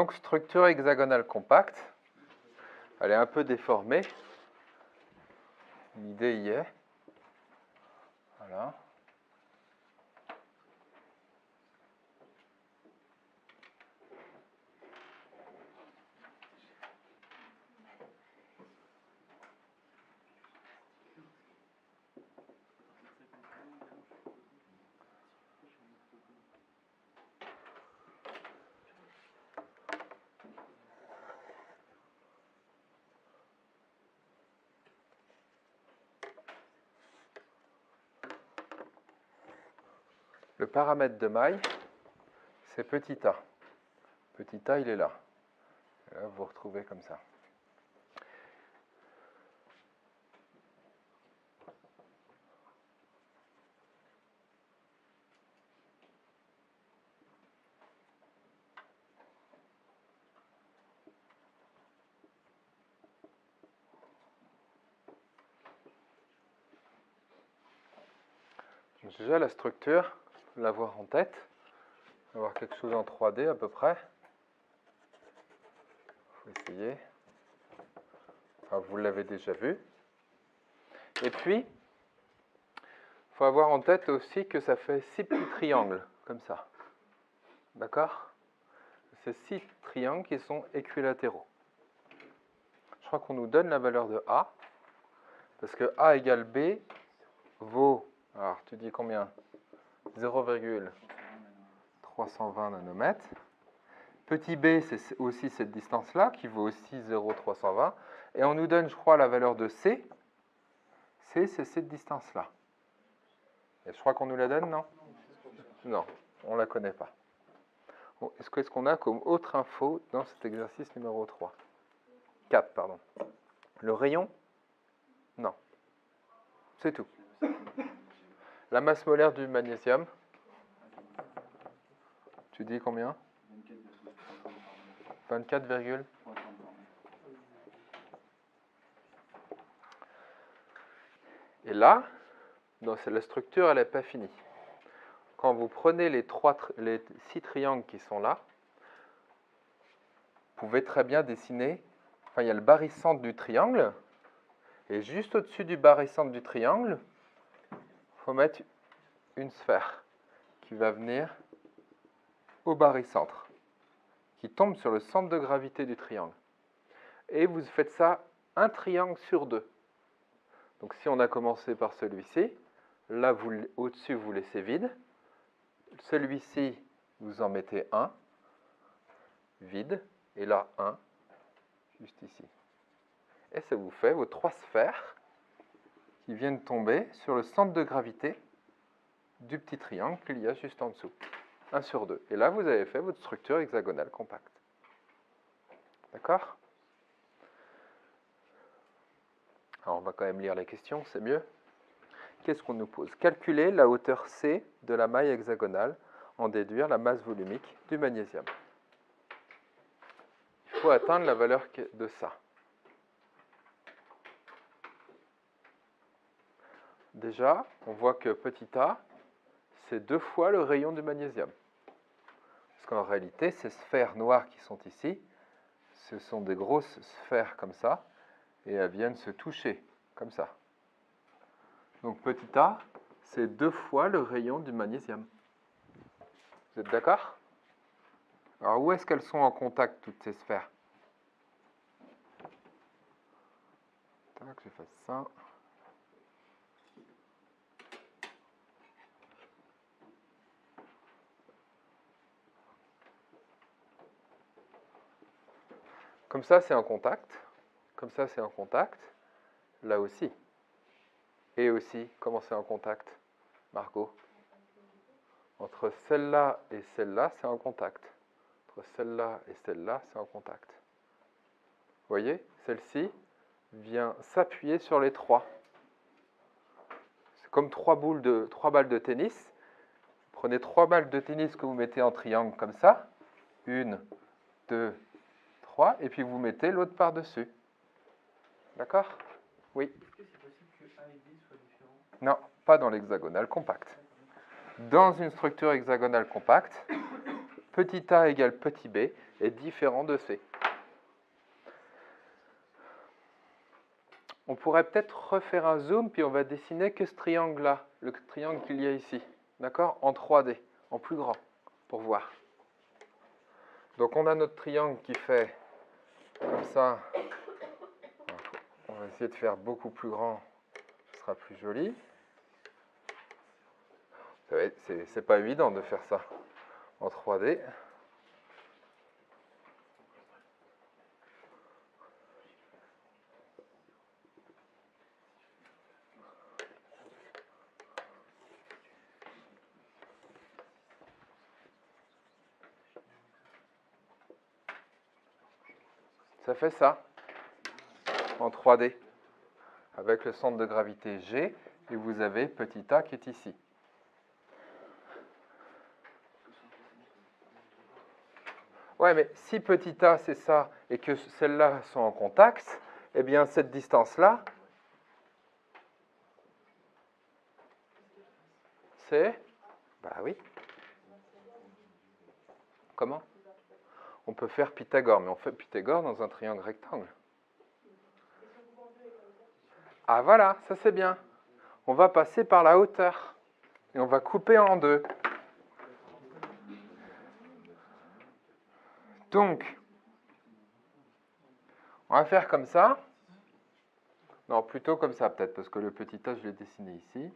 Donc, structure hexagonale compacte. Elle est un peu déformée. L'idée y est. Voilà. Le paramètre de maille, c'est petit a. Petit a, il est là. Et là, vous vous retrouvez comme ça. Donc déjà, la structure, l'avoir en tête, avoir quelque chose en 3D à peu près. Il faut essayer. Enfin, vous l'avez déjà vu. Et puis, il faut avoir en tête aussi que ça fait 6 petits triangles, comme ça. D'accord? C'est 6 triangles qui sont équilatéraux. Je crois qu'on nous donne la valeur de A, parce que A égale B vaut, alors tu dis combien? 0,320 nanomètres. Petit b, c'est aussi cette distance-là, qui vaut aussi 0,320. Et on nous donne, je crois, la valeur de C. C, c'est cette distance-là. Et je crois qu'on nous la donne, non? Non, on ne la connaît pas. Qu'est-ce qu'on a comme autre info dans cet exercice numéro 3? 4, pardon. Le rayon? Non. C'est tout. La masse molaire du magnésium? Tu dis combien? 24, et là, la structure, elle n'est pas finie. Quand vous prenez les 6 triangles qui sont là, vous pouvez très bien dessiner, enfin il y a le barycentre du triangle, et juste au-dessus du barycentre du triangle, il faut mettre une sphère qui va venir au barycentre, qui tombe sur le centre de gravité du triangle. Et vous faites ça un triangle sur 2. Donc si on a commencé par celui-ci, là au-dessus vous laissez vide, celui-ci vous en mettez un, vide, et là un, juste ici. Et ça vous fait vos 3 sphères qui viennent tomber sur le centre de gravité du petit triangle qu'il y a juste en dessous. 1 sur 2. Et là, vous avez fait votre structure hexagonale compacte. D'accord? Alors, on va quand même lire les questions, c'est mieux. Qu'est-ce qu'on nous pose? Calculer la hauteur C de la maille hexagonale, en déduire la masse volumique du magnésium. Il faut atteindre la valeur de ça. Déjà, on voit que petit a, c'est 2 fois le rayon du magnésium. Parce qu'en réalité, ces sphères noires qui sont ici, ce sont des grosses sphères comme ça, et elles viennent se toucher, comme ça. Donc petit a, c'est 2 fois le rayon du magnésium. Vous êtes d'accord? Alors où est-ce qu'elles sont en contact, toutes ces sphères? Tac, je fasse ça. Comme ça, c'est en contact. Comme ça, c'est en contact. Là aussi. Et aussi, comment c'est en contact, Margot? Entre celle-là et celle-là, c'est en contact. Entre celle-là et celle-là, c'est en contact. Vous voyez? Celle-ci vient s'appuyer sur les 3. C'est comme 3 balles de tennis. Vous prenez 3 balles de tennis que vous mettez en triangle comme ça. 1, 2, 3. Et puis vous mettez l'autre par-dessus. D'accord? Oui. Est-ce que c'est possible que A et B soient différents? Non, pas dans l'hexagonale compacte. Dans une structure hexagonale compacte, petit a égale petit b est différent de c. On pourrait peut-être refaire un zoom, puis on va dessiner que ce triangle-là, le triangle qu'il y a ici, d'accord, en 3D, en plus grand, pour voir. Donc on a notre triangle qui fait comme ça. On va essayer de faire beaucoup plus grand, ce sera plus joli. C'est pas évident de faire ça en 3D. Ça fait ça en 3D avec le centre de gravité G et vous avez petit a qui est ici. Ouais, mais si petit a c'est ça et que celles-là sont en contact, eh bien cette distance-là, c'est... Bah oui. Comment? On peut faire Pythagore, mais on fait Pythagore dans un triangle rectangle. Ah voilà, ça c'est bien. On va passer par la hauteur et on va couper en deux. Donc, on va faire comme ça. Non, plutôt comme ça peut-être, parce que le petit a, je l'ai dessiné ici.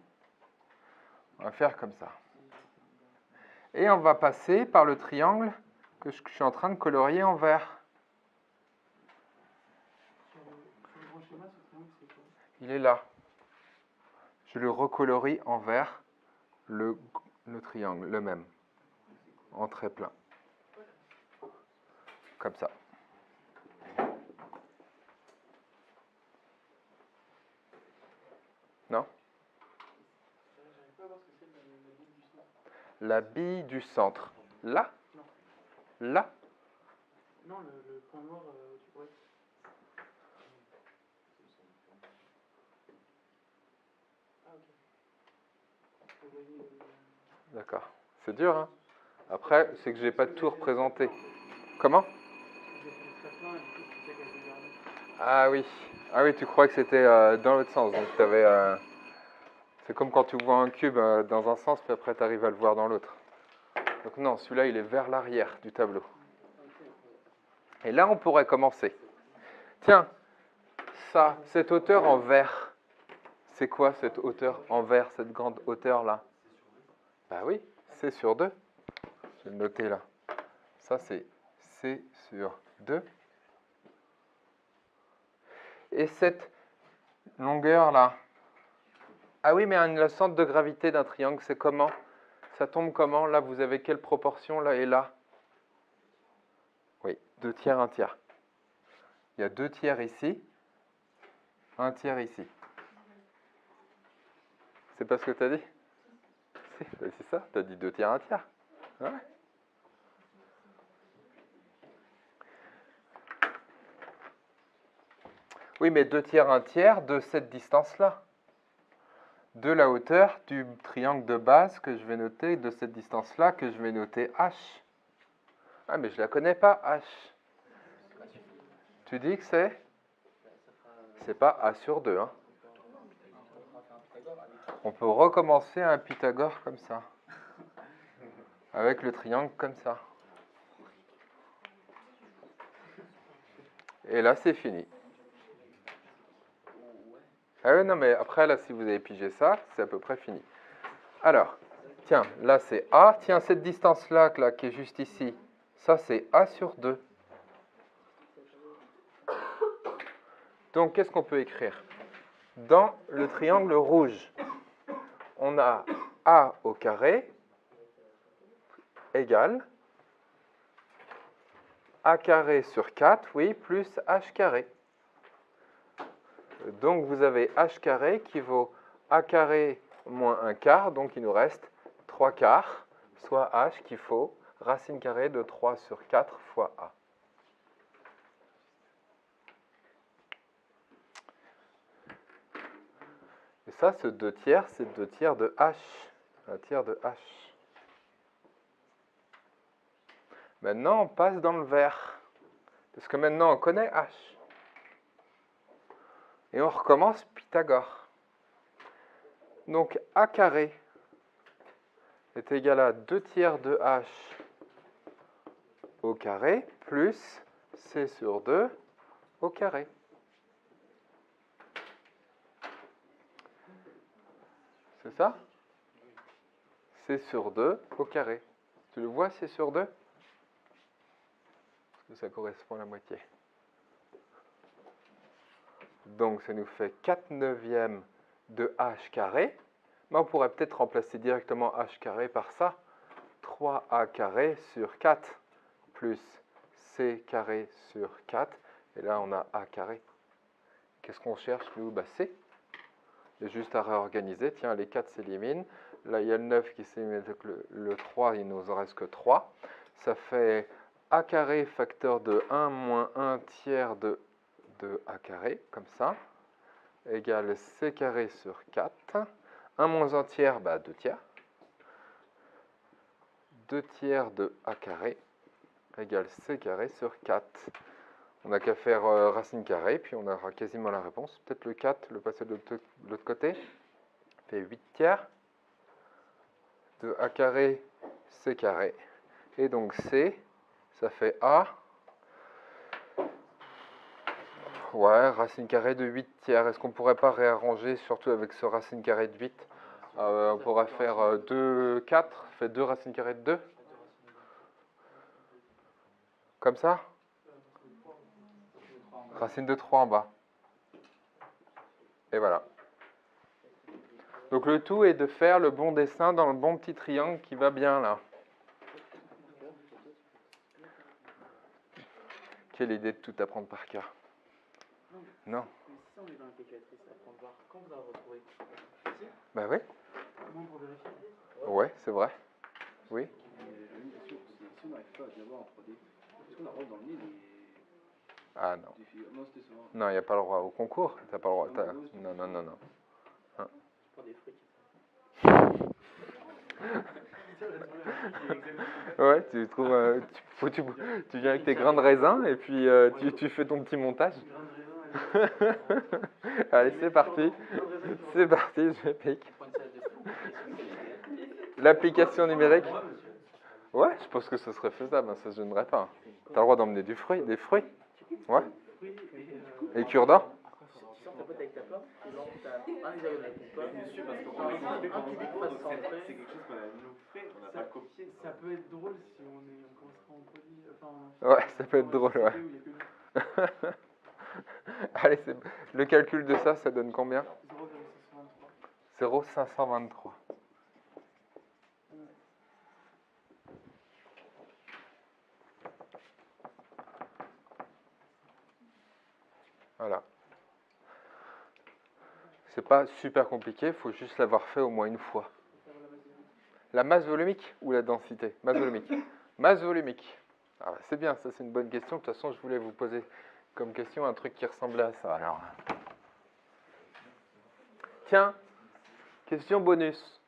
On va faire comme ça. Et on va passer par le triangle que je suis en train de colorier en vert. Il est là. Je le recolorie en vert, le triangle, le même, en trait plein. Comme ça. Non? La bille du centre. Là? Là? Non, le point noir, tu pourrais... Ah, ok. D'accord. C'est dur, hein? Après, c'est que j'ai pas tout représenté. Comment? Ah oui. Ah oui, tu crois que c'était dans l'autre sens. Donc c'est comme quand tu vois un cube dans un sens, puis après tu arrives à le voir dans l'autre. Donc non, celui-là, il est vers l'arrière du tableau. Et là, on pourrait commencer. Tiens, ça, cette hauteur en vert, c'est quoi cette hauteur en vert, cette grande hauteur-là? Bah oui, C sur 2. Je vais le noter là. Ça, c'est C sur 2. Et cette longueur-là? Ah oui, mais le centre de gravité d'un triangle, c'est comment? Ça tombe comment? Là, vous avez quelle proportion, là et là? Oui, 2 tiers, 1 tiers. Il y a 2 tiers ici, 1 tiers ici. C'est pas ce que tu as dit? C'est ça, tu as dit 2 tiers, 1 tiers. Ouais. Oui, mais 2 tiers, 1 tiers de cette distance-là. De la hauteur du triangle de base que je vais noter, de cette distance-là que je vais noter H. Ah, mais je la connais pas, H. Tu dis que c'est? C'est pas A sur 2, hein. On peut recommencer un Pythagore comme ça. Avec le triangle comme ça. Et là, c'est fini. Ah oui, non, mais après, là, si vous avez pigé ça, c'est à peu près fini. Alors, tiens, là, c'est A. Tiens, cette distance-là, là, qui est juste ici, ça, c'est A sur 2. Donc, qu'est-ce qu'on peut écrire? Dans le triangle rouge, on a A au carré égale A carré sur 4, oui, plus H carré. Donc, vous avez H carré qui vaut A carré moins 1 quart, donc il nous reste 3 quarts, soit H qu'il faut racine carrée de 3 sur 4 fois A. Et ça, ce 2 tiers, c'est 2 tiers de H. Un tiers de H. Maintenant, on passe dans le vert. Parce que maintenant, on connaît H. Et on recommence Pythagore. Donc, A carré est égal à 2 tiers de H au carré plus C sur 2 au carré. C'est ça? C sur 2 au carré. Tu le vois, C sur 2? Parce que ça correspond à la moitié. Donc, ça nous fait 4 neuvièmes de H carré. Mais on pourrait peut-être remplacer directement H carré par ça. 3A carré sur 4 plus C carré sur 4. Et là, on a A carré. Qu'est-ce qu'on cherche, nous? C. Il y a juste à réorganiser. Tiens, les 4 s'éliminent. Là, il y a le 9 qui s'élimine avec le 3. Il nous en reste que 3. Ça fait A carré facteur de 1 moins 1 tiers de A carré, comme ça, égale C carré sur 4. 1 moins 1 tiers, 2 tiers. 2 tiers de A carré égale C carré sur 4. On n'a qu'à faire racine carrée, puis on aura quasiment la réponse. Peut-être le 4, le passer de l'autre côté. Fait 8 tiers de A carré, C carré. Et donc C, ça fait A. Ouais, racine carrée de 8 tiers. Est-ce qu'on pourrait pas réarranger, surtout avec ce racine carrée de 8? On pourrait faire 2, 4, fait 2 racines carrées de 2. Comme ça? Racine de 3 en bas. Et voilà. Donc le tout est de faire le bon dessin dans le bon petit triangle qui va bien là. Quelle idée de tout apprendre par cœur? Non. Mais si on est dans la calculatrice, après on va voir quand vous allez retrouver. Bah oui. Comment pour vérifier? Ouais, c'est vrai. Oui. Si on n'arrive pas à l'avoir en 3D, est-ce qu'on a le droit d'emmener Ah non. des filles? Non, c'était ça. Non, il n'y a pas le droit au concours. T'as pas le droit. Non, non, non, non. Hein? Pour des fruits. Ouais, tu trouves, tu viens avec tes grains de raisin et puis tu fais ton petit montage. Allez, c'est parti. C'est parti, je pique. L'application numérique. Ouais, je pense que ce serait faisable, ça se gênerait pas. T'as le droit d'emmener des fruits. Ouais. Et cure-dent. Tu sors ta pote avec ta pomme, et genre t'as un hexagone avec une pomme, un cubique face centré. C'est quelque chose qu'on a nous fait, on n'a pas copié. Ça peut être drôle si on commencera en poly. Ouais, ça peut être drôle, ouais. Allez, le calcul de ça donne combien? 0,523. Voilà. C'est pas super compliqué, il faut juste l'avoir fait au moins une fois. La masse volumique ou la densité? Masse volumique. Masse volumique. Ah bah c'est bien, ça c'est une bonne question. De toute façon, je voulais vous poser comme question un truc qui ressemblait à ça. Alors, tiens, question bonus.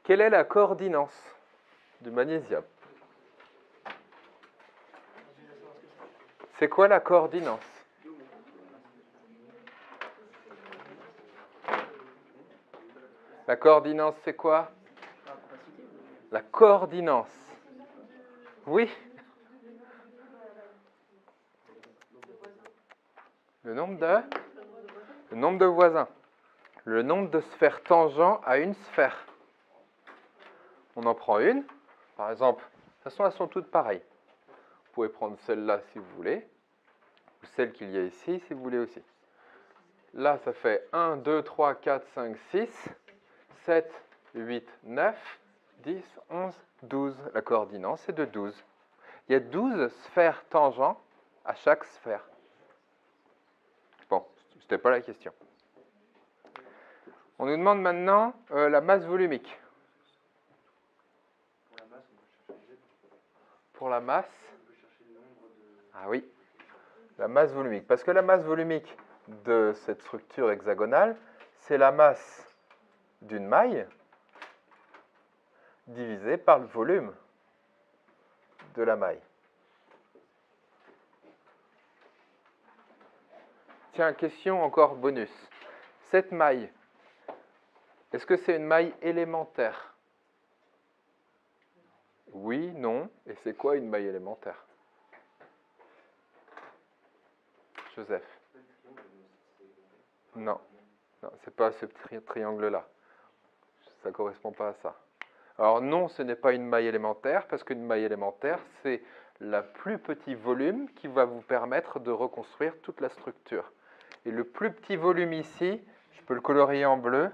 Quelle est la coordinance du magnésium? C'est quoi la coordinance? La coordinance, c'est quoi? La coordinance. Oui. Le nombre de voisins. Le nombre de sphères tangents à une sphère. On en prend une. Par exemple, de toute façon, elles sont toutes pareilles. Vous pouvez prendre celle-là si vous voulez. Ou celle qu'il y a ici si vous voulez aussi. Là, ça fait 1, 2, 3, 4, 5, 6, 7, 8, 9, 10, 11, 12. La coordinance est de 12. Il y a 12 sphères tangents à chaque sphère. Bon, c'était pas la question. On nous demande maintenant la masse volumique. Pour la masse, ah oui, la masse volumique. Parce que la masse volumique de cette structure hexagonale, c'est la masse d'une maille divisée par le volume de la maille. Tiens, question encore bonus. Cette maille, est-ce que c'est une maille élémentaire? Oui, non. Et c'est quoi une maille élémentaire? Joseph? Non. Non, c'est pas ce triangle-là. Ça ne correspond pas à ça. Alors non, ce n'est pas une maille élémentaire, parce qu'une maille élémentaire, c'est le plus petit volume qui va vous permettre de reconstruire toute la structure. Et le plus petit volume ici, je peux le colorier en bleu,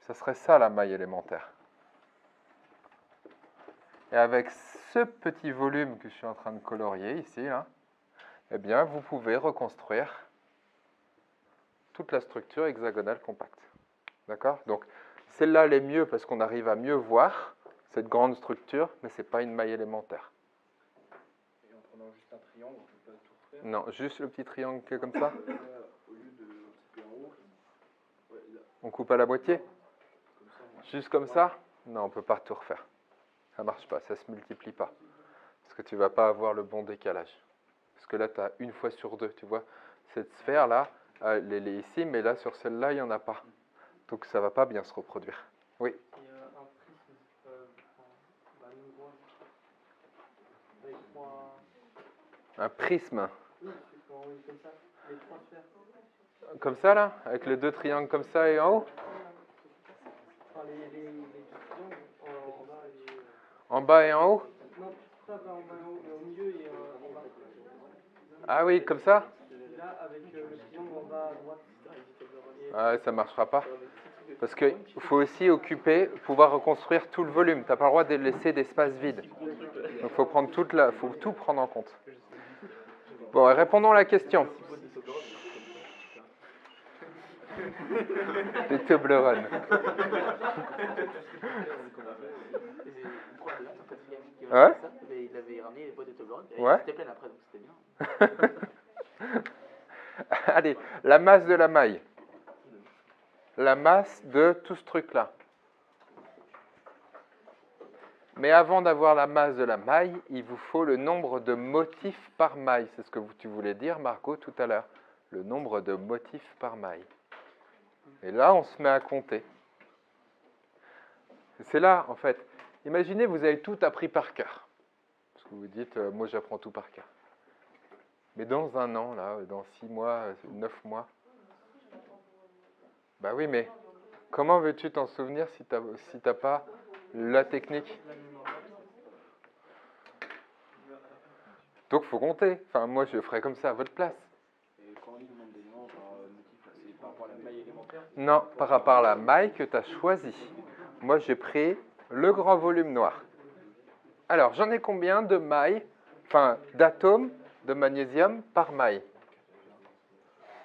ça serait ça la maille élémentaire. Et avec ce petit volume que je suis en train de colorier ici, là, eh bien, vous pouvez reconstruire toute la structure hexagonale compacte. D'accord? Donc, celle-là, elle est mieux parce qu'on arrive à mieux voir cette grande structure, mais ce n'est pas une maille élémentaire. Et en prenant juste un triangle, on ne peut pas tout refaire. Non, juste le petit triangle qui est comme ça. Là, au lieu de couper en haut, ouais, là, On coupe à la moitié. comme ça, moi. Juste comme ça. Non, on ne peut pas tout refaire. Ça ne marche pas, ça ne se multiplie pas. Parce que tu ne vas pas avoir le bon décalage. Parce que là, tu as une fois sur deux, tu vois. Cette sphère-là, elle est ici, mais là, sur celle-là, il n'y en a pas. Donc, ça ne va pas bien se reproduire. Oui. Et un prisme, une grosse, avec trois... Un prisme. Oui, comme ça, les trois sphères. Comme ça, là. Avec les deux triangles comme ça et en haut. Enfin, les deux triangles en bas et... En bas et en haut. Non, pas en bas et en haut, mais au milieu et en bas. Ah oui, comme ça. Là, avec le triangle en bas à droite. Ah, ça ne marchera pas. Parce qu'il faut aussi pouvoir reconstruire tout le volume. Tu n'as pas le droit de laisser d'espace vide. Donc il faut tout prendre en compte. Bon, répondons à la question. Les Toblerone. Ouais. Il avait ramené les boîtes de Toblerone. Ouais. C'était plein après, donc c'était bien. Allez, la masse de la maille. La masse de tout ce truc-là. Mais avant d'avoir la masse de la maille, il vous faut le nombre de motifs par maille. C'est ce que tu voulais dire, Margot, tout à l'heure. Le nombre de motifs par maille. Et là, on se met à compter. C'est là, en fait. Imaginez, vous avez tout appris par cœur. Parce que vous dites, moi, j'apprends tout par cœur. Mais dans un an, là, dans 6 mois, 9 mois, bah oui, mais comment veux-tu t'en souvenir si tu n'as pas la technique? Donc, il faut compter. Enfin, moi, je ferais comme ça à votre place. Et quand on dit le nombre d'éléments par motif, là, c'est par rapport à la maille élémentaire? Non, par rapport à la maille que tu as choisie. Moi, j'ai pris le grand volume noir. Alors, j'en ai combien de mailles, enfin, d'atomes de magnésium par maille?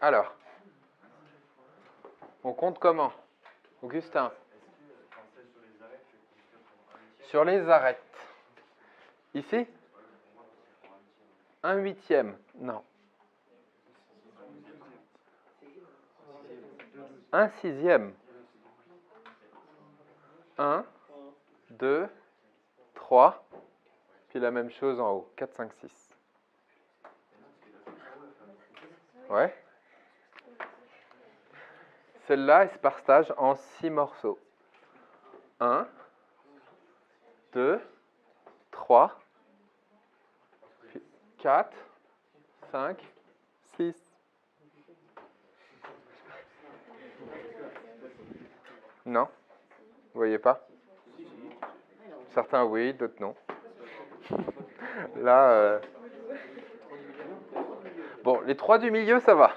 Alors, on compte comment, Augustin? Sur les arêtes. Ici? 1/8. Non. 1/6. 1, 2, 3, puis la même chose en haut. 4, 5, 6. Ouais. Celle-là, elle se partage en 6 morceaux. 1, 2, 3, 4, 5, 6. Non? Vous voyez pas? Certains oui, d'autres non. Là, bon, les 3 du milieu, ça va.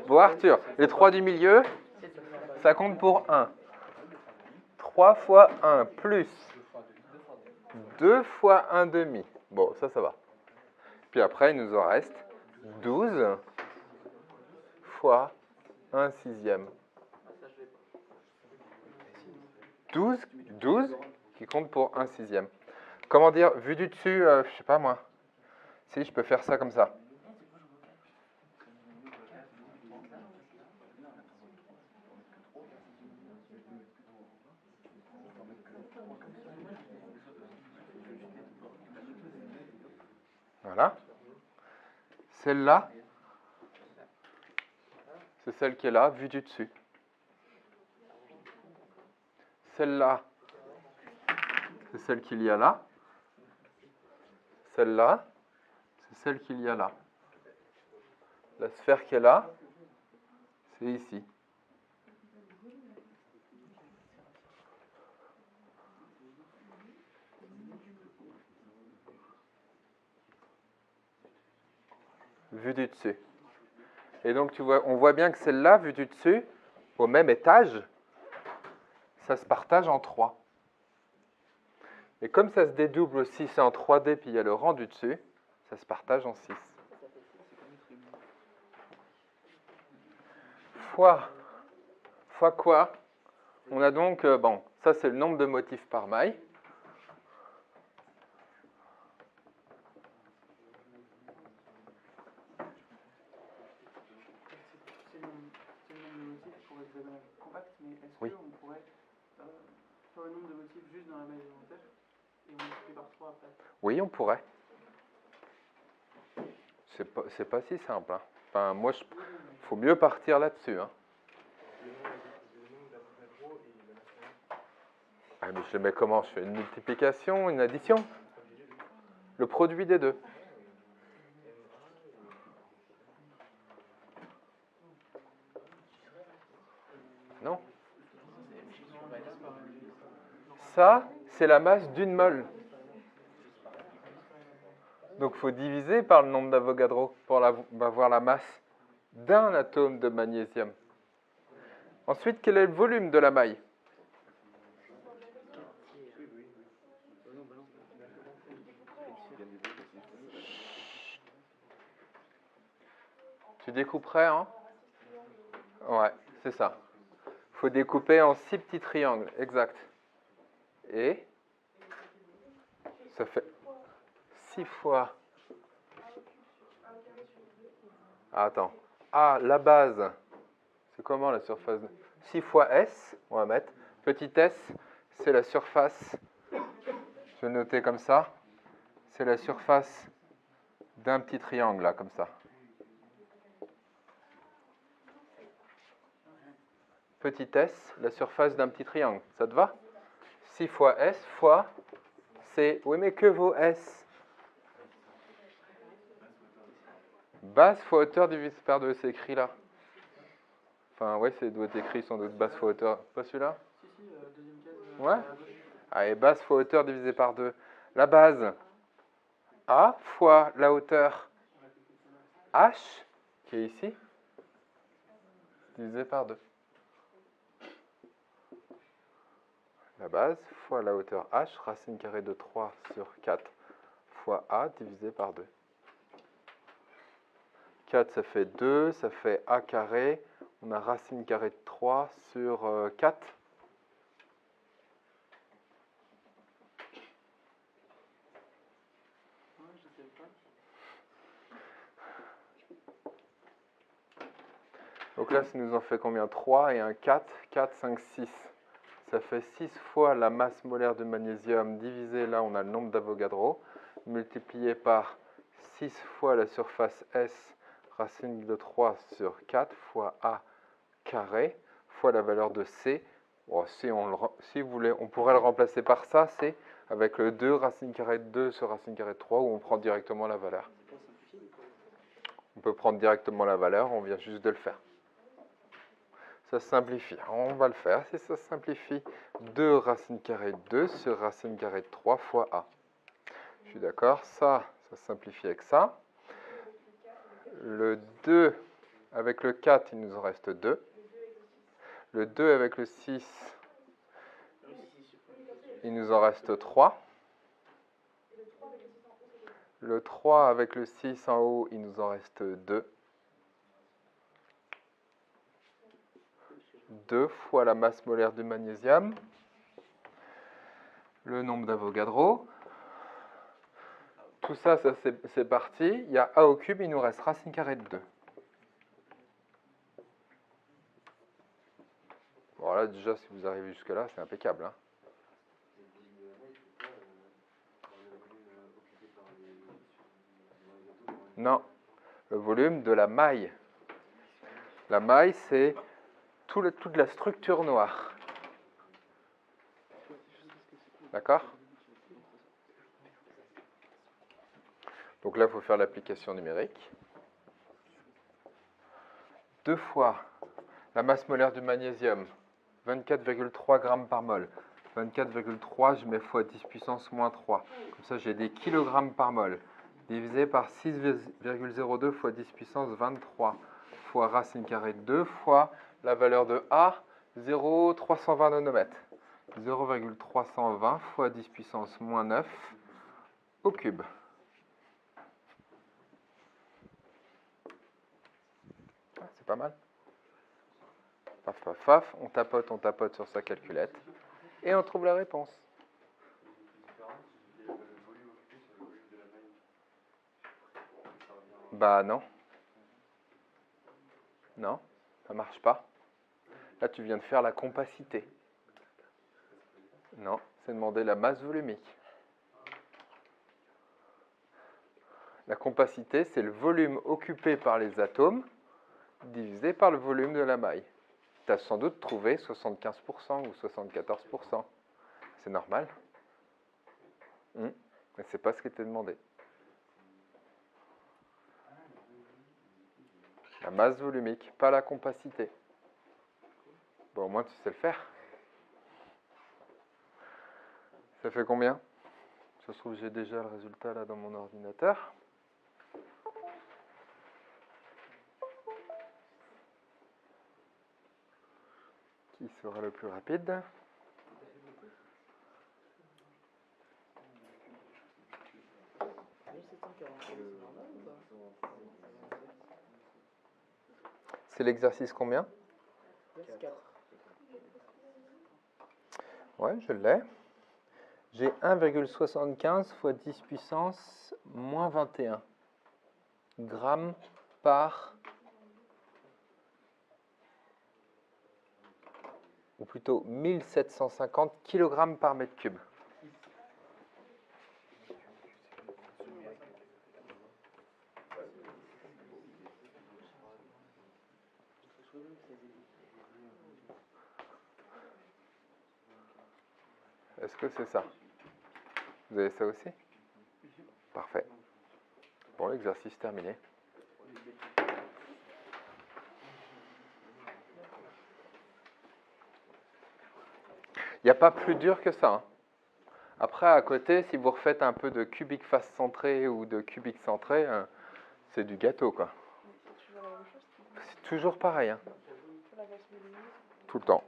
Bon, Arthur, les 3 du milieu, ça compte pour 1. 3 fois 1 plus 2 fois 1/2. Bon, ça va. Puis après, il nous en reste 12 fois 1/6. 12 qui compte pour 1/6. Comment dire, vu du dessus, je sais pas moi. Si, je peux faire ça comme ça. Voilà. Celle-là, c'est celle qui est là, vue du dessus. Celle-là, c'est celle qu'il y a là. Celle-là, c'est celle qu'il y a là. La sphère qui est là, c'est ici. Vue du dessus. Et donc on voit bien que celle-là, vue du dessus, au même étage, ça se partage en 3. Et comme ça se dédouble aussi, c'est en 3D, puis il y a le rang du dessus, ça se partage en 6. Fois quoi? On a donc, bon, ça c'est le nombre de motifs par maille. C'est le nombre de motifs pour hexagonal compact, mais est-ce Oui. qu'on pourrait faire le nombre de motifs juste dans la maille élémentaire et on multiplie par 3 après? Oui, on pourrait. C'est pas si simple. Hein. Enfin, moi, faut mieux partir là-dessus. Hein. Ah, mais je le mets comment? Je fais une multiplication, une addition? Le produit des deux. Non? Ça, c'est la masse d'une mole. Donc, il faut diviser par le nombre d'Avogadro pour avoir la masse d'un atome de magnésium. Ensuite, quel est le volume de la maille? Tu découperais, hein? Ouais, c'est ça. Il faut découper en 6 petits triangles, exact. Et ça fait 6 fois... Ah, attends. Ah, la base, c'est comment la surface? 6 fois S, on va mettre. Petit s, c'est la surface, je vais noter comme ça, c'est la surface d'un petit triangle, là, comme ça. Petit s, la surface d'un petit triangle, ça te va? 6 fois S fois C. Oui, mais que vaut S? Base fois hauteur divisé par 2, c'est écrit là. Enfin, ouais, c'est doit être écrit sans doute, base fois hauteur. Pas celui-là? Si, deuxième case. Ouais. Allez, base fois hauteur divisé par 2. La base, A fois la hauteur H, qui est ici, divisé par 2. La base fois la hauteur H, racine carrée de 3 sur 4 fois A divisé par 2. 4, ça fait 2, ça fait A carré. On a racine carrée de 3 sur 4. Donc là, ça nous en fait combien? 3 et un 4. 4, 5, 6. Ça fait 6 fois la masse molaire de magnésium divisé, là on a le nombre d'Avogadro, multiplié par 6 fois la surface S, racine de 3 sur 4, fois A carré, fois la valeur de C. Bon, si vous voulez, on pourrait le remplacer par ça, c'est avec le 2 racine carrée de 2 sur racine carrée de 3, où on prend directement la valeur. On peut prendre directement la valeur, on vient juste de le faire. Ça se simplifie. On va le faire. Si ça se simplifie, 2 racine carrée de 2 sur racine carrée de 3 fois A. Je suis d'accord. Ça se simplifie avec ça. Le 2 avec le 4, il nous en reste 2. Le 2 avec le 6, il nous en reste 3. Le 3 avec le 6 en haut, il nous en reste 2. 2 fois la masse molaire du magnésium, le nombre d'Avogadro. Tout ça, c'est parti. Il y a A au cube, il nous reste racine carrée de 2. Bon, là, déjà, si vous arrivez jusque-là, c'est impeccable. Hein. Non, le volume de la maille. La maille, c'est toute la structure noire. D'accord? Donc là, il faut faire l'application numérique. 2 fois la masse molaire du magnésium, 24,3 grammes par mol. 24,3, je mets fois 10 puissance moins 3. Comme ça, j'ai des kilogrammes par mol. Divisé par 6,02 fois 10 puissance 23 fois racine carrée de 2 fois la valeur de A, 0,320 nanomètres. 0,320 fois 10 puissance moins 9 au cube. Ah, c'est pas mal. Paf, paf, paf, on tapote sur sa calculette et on trouve la réponse. Bah non. Non, ça marche pas. Là, tu viens de faire la compacité. Non, c'est demander la masse volumique. La compacité, c'est le volume occupé par les atomes divisé par le volume de la maille. Tu as sans doute trouvé 75% ou 74%. C'est normal. Mais c'est pas ce qui était demandé. La masse volumique, pas la compacité. Bon, au moins tu sais le faire. Ça fait combien? Ça se trouve, j'ai déjà le résultat là dans mon ordinateur. Qui sera le plus rapide? C'est l'exercice combien? Ouais, je l'ai. J'ai 1,75 fois 10 puissance moins 21 grammes par... ou plutôt 1750 kg par mètre cube. Est-ce que c'est ça? Vous avez ça aussi? Parfait. Bon, l'exercice terminé. Il n'y a pas plus dur que ça. Hein. Après, à côté, si vous refaites un peu de cubique face centré ou de cubique centré, c'est du gâteau, quoi. C'est toujours pareil. Hein. Tout le temps.